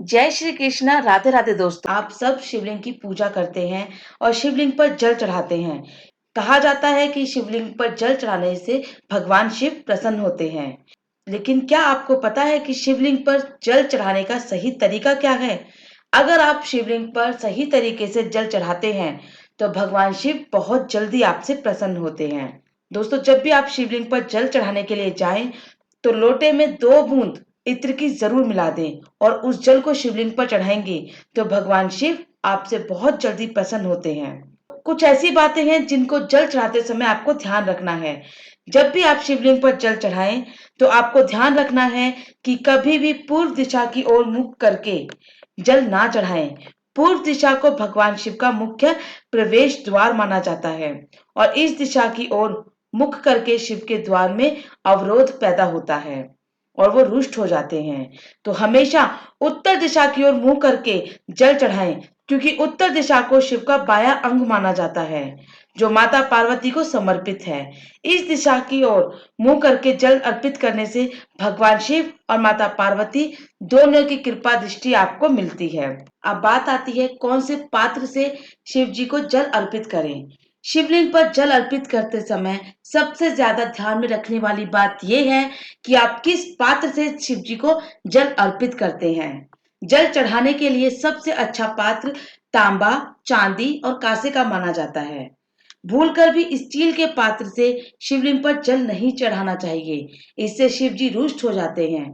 जय श्री कृष्णा। राधे राधे दोस्तों। आप सब शिवलिंग की पूजा करते हैं और शिवलिंग पर जल चढ़ाते हैं। कहा जाता है कि शिवलिंग पर जल चढ़ाने से भगवान शिव प्रसन्न होते हैं। लेकिन क्या आपको पता है कि शिवलिंग पर जल चढ़ाने का सही तरीका क्या है? अगर आप शिवलिंग पर सही तरीके से जल चढ़ाते हैं तो भगवान शिव बहुत जल्दी आपसे प्रसन्न होते हैं। दोस्तों, जब भी आप शिवलिंग पर जल चढ़ाने के लिए जाएं तो लोटे में 2 बूंद इत्र की जरूर मिला दें और उस जल को शिवलिंग पर चढ़ाएंगे तो भगवान शिव आपसे बहुत जल्दी प्रसन्न होते हैं। कुछ ऐसी बातें हैं जिनको जल चढ़ाते समय आपको ध्यान रखना है। जब भी आप शिवलिंग पर जल चढ़ाएं तो आपको ध्यान रखना है कि कभी भी पूर्व दिशा की ओर मुख करके जल ना चढ़ाएं। पूर्व दिशा को भगवान शिव का मुख्य प्रवेश द्वार माना जाता है और इस दिशा की ओर मुख करके शिव के द्वार में अवरोध पैदा होता है और वो रुष्ट हो जाते हैं। तो हमेशा उत्तर दिशा की ओर मुंह करके जल चढ़ाएं, क्योंकि उत्तर दिशा को शिव का बाया अंग माना जाता है जो माता पार्वती को समर्पित है। इस दिशा की ओर मुंह करके जल अर्पित करने से भगवान शिव और माता पार्वती दोनों की कृपा दृष्टि आपको मिलती है। अब बात आती है कौन से पात्र से शिव जी को जल अर्पित करें। शिवलिंग पर जल अर्पित करते समय सबसे ज्यादा ध्यान में रखने वाली बात यह है कि आप किस पात्र से शिव जी को जल अर्पित करते हैं। जल चढ़ाने के लिए सबसे अच्छा पात्र तांबा, चांदी और कांसे का माना जाता है। भूलकर भी स्टील के पात्र से शिवलिंग पर जल नहीं चढ़ाना चाहिए, इससे शिव जी रुष्ट हो जाते हैं।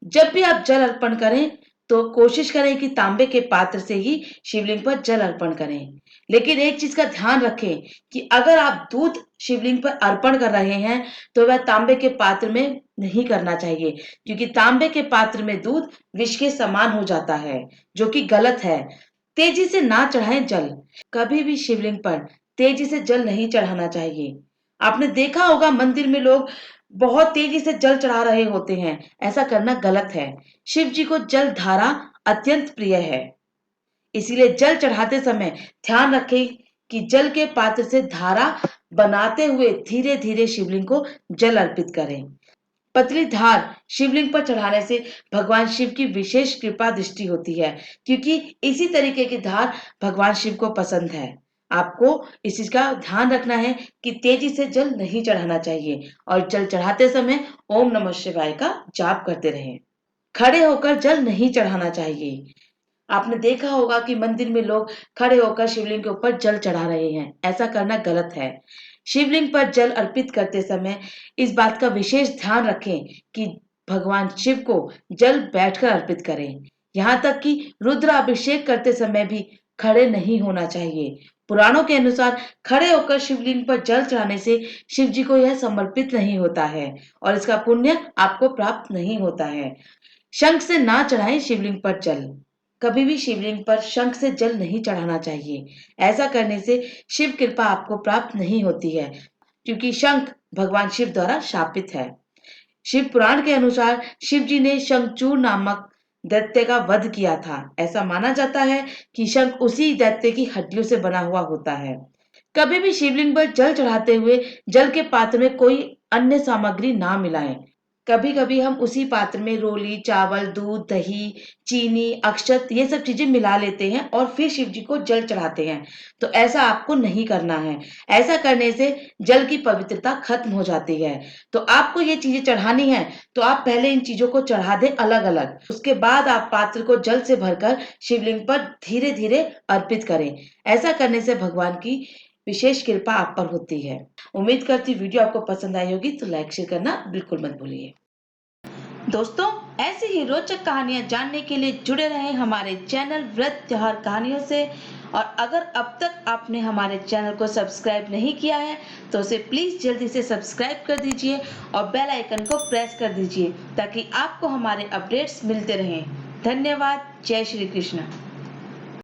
जब भी आप जल अर्पण करें तो कोशिश करें कि तांबे के पात्र से ही शिवलिंग पर जल अर्पण करें। लेकिन एक चीज का ध्यान रखें कि अगर आप दूध शिवलिंग पर अर्पण कर रहे हैं तो वह तांबे के पात्र में नहीं करना चाहिए, क्योंकि तांबे के पात्र में दूध विष के समान हो जाता है, जो कि गलत है। तेजी से ना चढ़ाएं जल। कभी भी शिवलिंग पर तेजी से जल नहीं चढ़ाना चाहिए। आपने देखा होगा मंदिर में लोग बहुत तेजी से जल चढ़ा रहे होते हैं, ऐसा करना गलत है। शिव जी को जल धारा अत्यंत प्रिय है, इसीलिए जल चढ़ाते समय ध्यान रखें कि जल के पात्र से धारा बनाते हुए धीरे धीरे शिवलिंग को जल अर्पित करें। पतली धार शिवलिंग पर चढ़ाने से भगवान शिव की विशेष कृपा दृष्टि होती है, क्योंकि इसी तरीके की धार भगवान शिव को पसंद है। आपको इस चीज का ध्यान रखना है कि तेजी से जल नहीं चढ़ाना चाहिए और जल चढ़ाते समय ओम नमः शिवाय का जाप करते रहें। खड़े होकर जल नहीं चढ़ाना चाहिए। आपने देखा होगा कि मंदिर में लोग खड़े होकर शिवलिंग के ऊपर जल चढ़ा रहे हैं, ऐसा करना गलत है। शिवलिंग पर जल अर्पित करते समय इस बात का विशेष ध्यान रखें कि भगवान शिव को जल बैठकर अर्पित करें। यहाँ तक कि रुद्र अभिषेक करते समय भी खड़े नहीं होना चाहिए। पुराणों के अनुसार खड़े होकर शिवलिंग पर जल चढ़ाने से शिव जी को यह समर्पित नहीं होता है और इसका पुण्य आपको प्राप्त नहीं होता है। शंख से ना चढ़ाएं शिवलिंग पर जल। कभी भी शिवलिंग पर शंख से जल नहीं चढ़ाना चाहिए। ऐसा करने से शिव कृपा आपको प्राप्त नहीं होती है, क्योंकि शंख भगवान शिव द्वारा शापित है। शिव पुराण के अनुसार शिव जी ने शंखचूर नामक दैत्य का वध किया था। ऐसा माना जाता है कि शंख उसी दैत्य की हड्डियों से बना हुआ होता है। कभी भी शिवलिंग पर जल चढ़ाते हुए जल के पात्र में कोई अन्य सामग्री ना मिलाएं। कभी कभी हम उसी पात्र में रोली, चावल, दूध, दही, चीनी, अक्षत ये सब चीजें मिला लेते हैं और फिर शिव जी को जल चढ़ाते हैं। तो ऐसा आपको नहीं करना है। ऐसा करने से जल की पवित्रता खत्म हो जाती है। तो आपको ये चीजें चढ़ानी है तो आप पहले इन चीजों को चढ़ा दें अलग अलग, उसके बाद आप पात्र को जल से भरकर शिवलिंग पर धीरे धीरे अर्पित करें। ऐसा करने से भगवान की विशेष कृपा आप पर होती है। उम्मीद करती हूँ वीडियो आपको पसंद आई होगी, तो लाइक शेयर करना बिल्कुल मत भूलिए। दोस्तों, ऐसी ही रोचक कहानियां जानने के लिए जुड़े रहें हमारे चैनल व्रत त्योहार कहानियों से। और अगर अब तक आपने हमारे चैनल को सब्सक्राइब नहीं किया है तो उसे प्लीज जल्दी से सब्सक्राइब कर दीजिए और बेल आइकन को प्रेस कर दीजिए ताकि आपको हमारे अपडेट्स मिलते रहें। धन्यवाद। जय श्री कृष्ण।